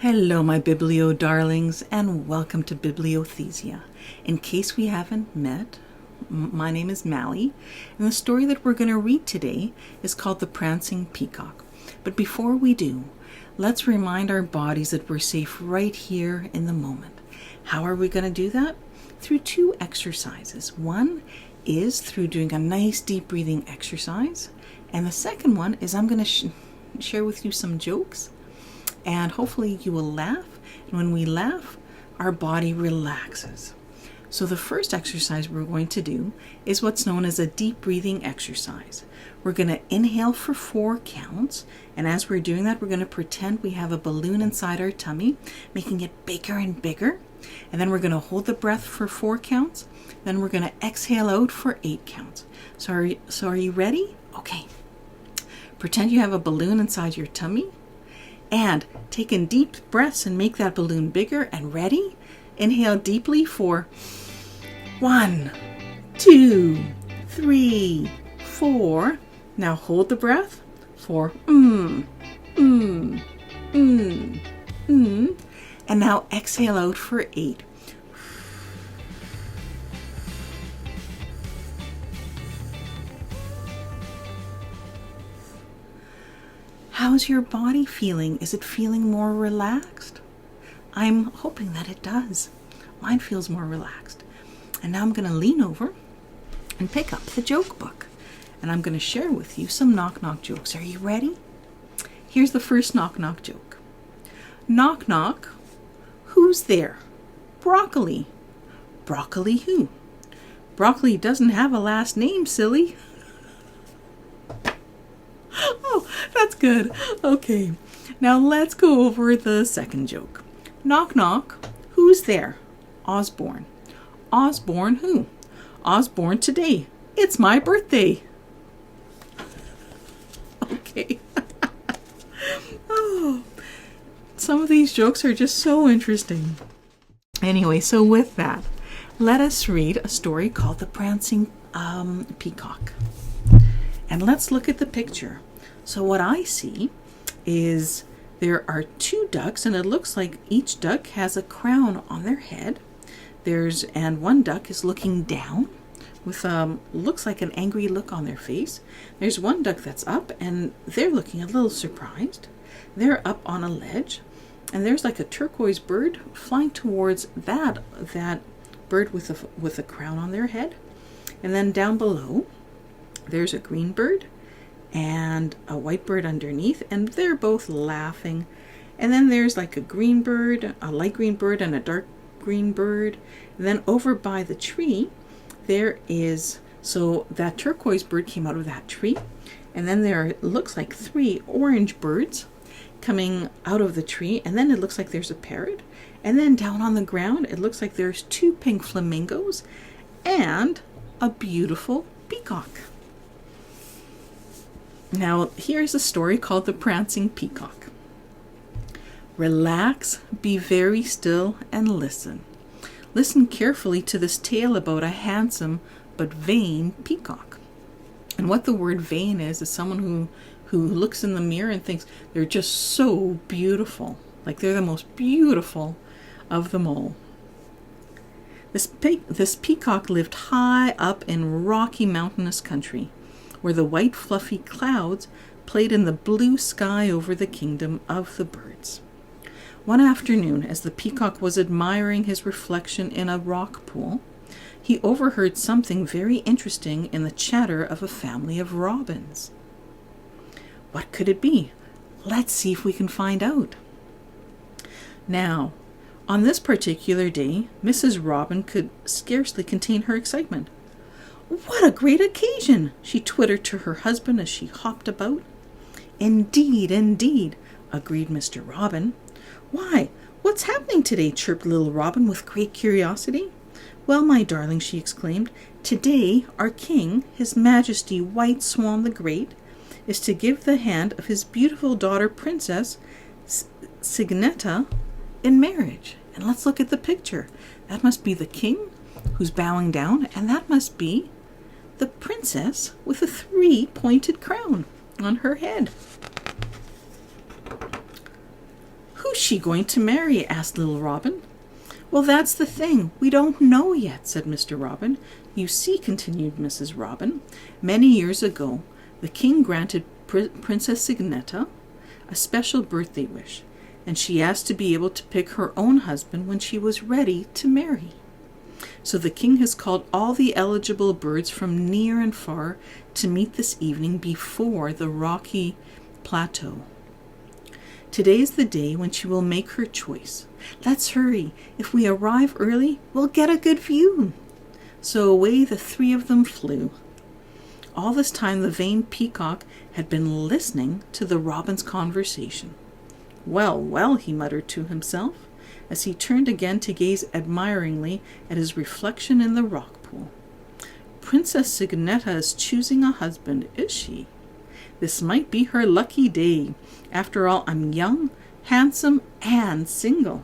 Hello, my Biblio darlings, and welcome to Bibliothesia. In case we haven't met, my name is Mally, and the story that we're going to read today is called The Prancing Peacock. But before we do, let's remind our bodies that we're safe right here in the moment. How are we going to do that? Through two exercises. One is through doing a nice deep breathing exercise, and the second one is I'm going to share with you some jokes. And hopefully you will laugh. And when we laugh, our body relaxes. So the first exercise we're going to do is what's known as a deep breathing exercise. We're going to inhale for 4 counts. And as we're doing that, we're going to pretend we have a balloon inside our tummy, making it bigger and bigger. And then we're going to hold the breath for 4 counts. Then we're going to exhale out for 8 counts. So are you ready? Okay. Pretend you have a balloon inside your tummy. And take in deep breaths and make that balloon bigger. And ready? Inhale deeply for 1, 2, 3, 4. Now hold the breath for And now exhale out for 8. How's your body feeling? Is it feeling more relaxed? I'm hoping that it does. Mine feels more relaxed. And now I'm going to lean over and pick up the joke book. And I'm going to share with you some knock-knock jokes. Are you ready? Here's the first knock-knock joke. Knock, knock. Who's there? Broccoli. Broccoli who? Broccoli doesn't have a last name, silly. Oh, that's good. Okay, now let's go over the second joke. Knock, knock. Who's there? Osborne. Osborne who? Osborne today. It's my birthday. Okay. Oh, some of these jokes are just so interesting. Anyway, so with that, let us read a story called The Prancing Peacock. And let's look at the picture. So what I see is there are 2 ducks, and it looks like each duck has a crown on their head. And one duck is looking down with looks like an angry look on their face. There's one duck that's up, and they're looking a little surprised. They're up on a ledge, and there's like a turquoise bird flying towards that bird with a crown on their head. And then down below, there's a green bird and a white bird underneath, and they're both laughing. And then there's like a green bird, a light green bird, and a dark green bird. And then over by the tree, so that turquoise bird came out of that tree. And then there looks like 3 orange birds coming out of the tree. And then it looks like there's a parrot. And then down on the ground, it looks like there's 2 pink flamingos and a beautiful peacock. Now, here's a story called The Prancing Peacock. Relax, be very still, and listen. Listen carefully to this tale about a handsome but vain peacock. And what the word vain is someone who looks in the mirror and thinks they're just so beautiful. Like they're the most beautiful of them all. This peacock lived high up in rocky mountainous country, where the white fluffy clouds played in the blue sky over the kingdom of the birds. One afternoon, as the peacock was admiring his reflection in a rock pool, he overheard something very interesting in the chatter of a family of robins. What could it be? Let's see if we can find out. Now, on this particular day, Mrs. Robin could scarcely contain her excitement. "What a great occasion!" she twittered to her husband as she hopped about. "Indeed, indeed," agreed Mr. Robin. "Why, what's happening today?" chirped little Robin with great curiosity. "Well, my darling," she exclaimed, "today our king, His Majesty White Swan the Great, is to give the hand of his beautiful daughter Princess Signetta in marriage." And let's look at the picture. That must be the king who's bowing down, and that must be the princess with a 3-pointed crown on her head. "Who's she going to marry?" asked little Robin. "Well, that's the thing. We don't know yet," said Mr. Robin. "You see," continued Mrs. Robin, "many years ago, the king granted Princess Signetta a special birthday wish, and she asked to be able to pick her own husband when she was ready to marry. So the king has called all the eligible birds from near and far to meet this evening before the rocky plateau. Today is the day when she will make her choice. Let's hurry. If we arrive early, we'll get a good view." So away the three of them flew. All this time the vain peacock had been listening to the robin's conversation. "Well, well," he muttered to himself, as he turned again to gaze admiringly at his reflection in the rock pool. "Princess Signetta is choosing a husband, is she? This might be her lucky day. After all, I'm young, handsome, and single.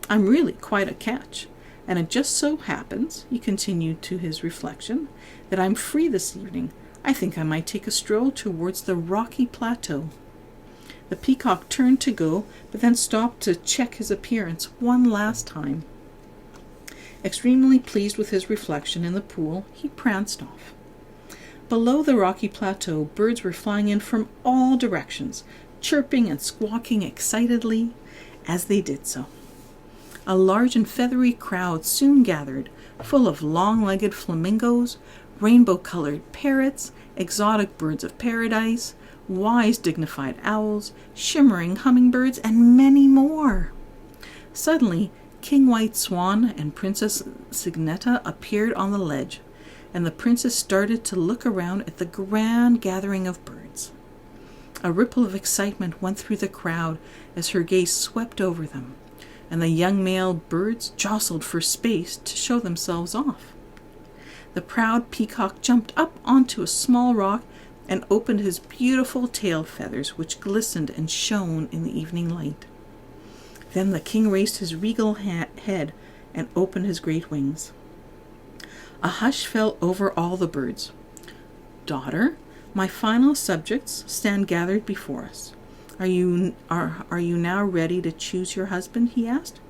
I'm really quite a catch. And it just so happens," he continued to his reflection, "that I'm free this evening. I think I might take a stroll towards the rocky plateau." The peacock turned to go, but then stopped to check his appearance one last time. Extremely pleased with his reflection in the pool, he pranced off. Below the rocky plateau, birds were flying in from all directions, chirping and squawking excitedly as they did so. A large and feathery crowd soon gathered, full of long-legged flamingos, rainbow-colored parrots, exotic birds of paradise, wise, dignified owls, shimmering hummingbirds, and many more. Suddenly, King White Swan and Princess Signetta appeared on the ledge, and the princess started to look around at the grand gathering of birds. A ripple of excitement went through the crowd as her gaze swept over them, and the young male birds jostled for space to show themselves off. The proud peacock jumped up onto a small rock and opened his beautiful tail feathers, which glistened and shone in the evening light. Then the king raised his regal head and opened his great wings. A hush fell over all the birds. "Daughter, my final subjects stand gathered before us. Are you now ready to choose your husband?" he asked.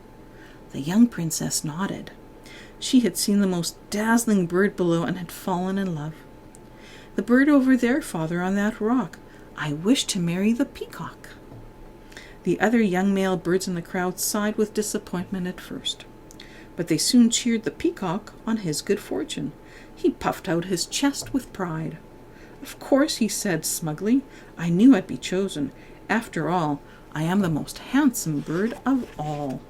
The young princess nodded. She had seen the most dazzling bird below and had fallen in love. "The bird over there, father, on that rock. I wish to marry the peacock." The other young male birds in the crowd sighed with disappointment at first, but they soon cheered the peacock on his good fortune. He puffed out his chest with pride. "Of course," he said smugly, "I knew I'd be chosen. After all, I am the most handsome bird of all."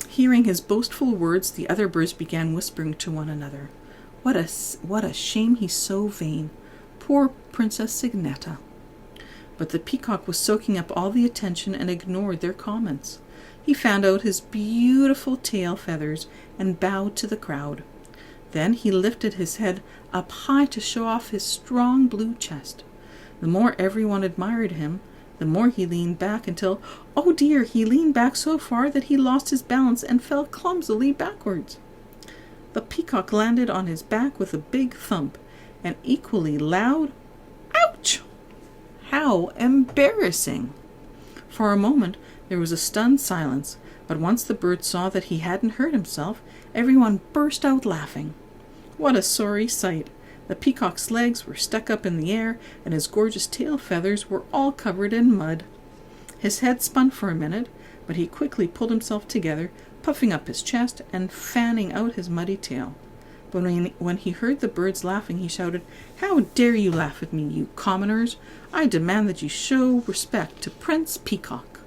Hearing his boastful words, the other birds began whispering to one another, What a shame he's so vain. Poor Princess Signetta." But the peacock was soaking up all the attention and ignored their comments. He fanned out his beautiful tail feathers and bowed to the crowd. Then he lifted his head up high to show off his strong blue chest. The more everyone admired him, the more he leaned back until, oh dear, he leaned back so far that he lost his balance and fell clumsily backwards. The peacock landed on his back with a big thump, and equally loud, "Ouch!" How embarrassing! For a moment there was a stunned silence, but once the bird saw that he hadn't hurt himself, everyone burst out laughing. What a sorry sight! The peacock's legs were stuck up in the air, and his gorgeous tail feathers were all covered in mud. His head spun for a minute, but he quickly pulled himself together, puffing up his chest and fanning out his muddy tail. But when he heard the birds laughing, he shouted, "How dare you laugh at me, you commoners? I demand that you show respect to Prince Peacock."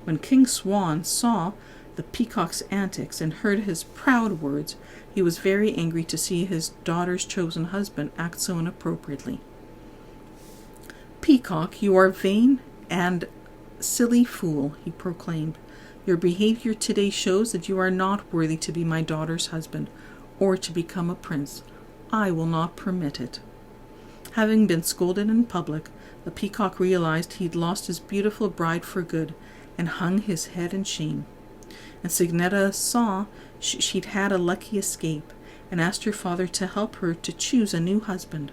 When King Swan saw the peacock's antics and heard his proud words, he was very angry to see his daughter's chosen husband act so inappropriately. "Peacock, you are vain and silly fool," he proclaimed. "Your behavior today shows that you are not worthy to be my daughter's husband, or to become a prince. I will not permit it." Having been scolded in public, the peacock realized he'd lost his beautiful bride for good, and hung his head in shame. And Signetta saw she'd had a lucky escape, and asked her father to help her to choose a new husband,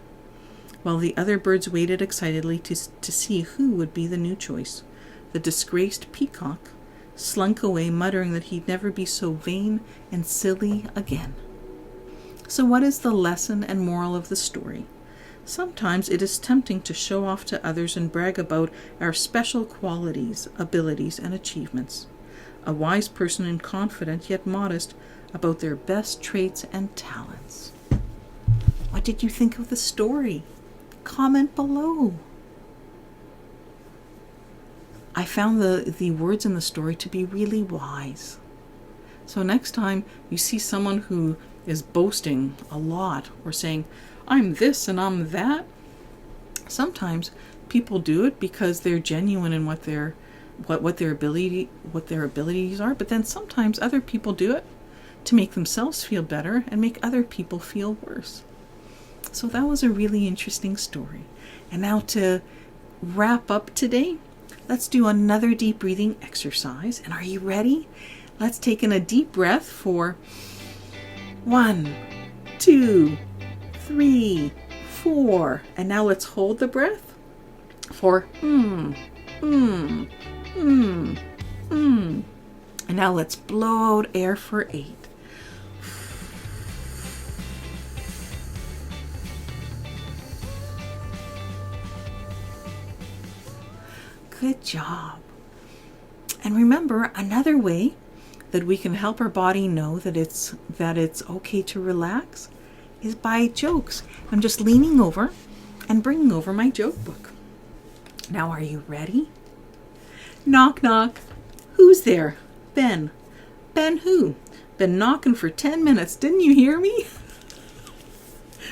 while the other birds waited excitedly to see who would be the new choice. the disgraced peacock, slunk away muttering that he'd never be so vain and silly again. So what is the lesson and moral of the story? Sometimes it is tempting to show off to others and brag about our special qualities, abilities, and achievements. A wise person is confident yet modest about their best traits and talents. What did you think of the story? Comment below. I found the words in the story to be really wise. So next time you see someone who is boasting a lot or saying, I'm this and I'm that, sometimes people do it because they're genuine in what their abilities are, but then sometimes other people do it to make themselves feel better and make other people feel worse. So that was a really interesting story. And now to wrap up today, let's do another deep breathing exercise. And are you ready? Let's take in a deep breath for 1, 2, 3, 4. And now let's hold the breath for And now let's blow out air for 8. Good job. And remember, another way that we can help our body know that it's okay to relax is by jokes. I'm just leaning over and bringing over my joke book. Now, are you ready? Knock, knock. Who's there? Ben. Ben who? Been knocking for 10 minutes. Didn't you hear me?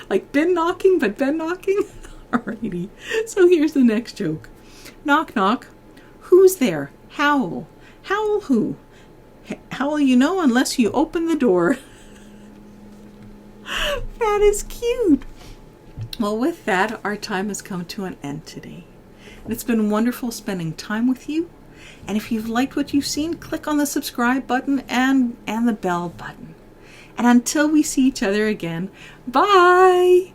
Like been knocking, but Ben knocking? Alrighty. So here's the next joke. Knock, knock. Who's there? Howl. Howl who? How will you know unless you open the door? That is cute. Well, with that, our time has come to an end today. And it's been wonderful spending time with you. And if you've liked what you've seen, click on the subscribe button and the bell button. And until we see each other again, bye!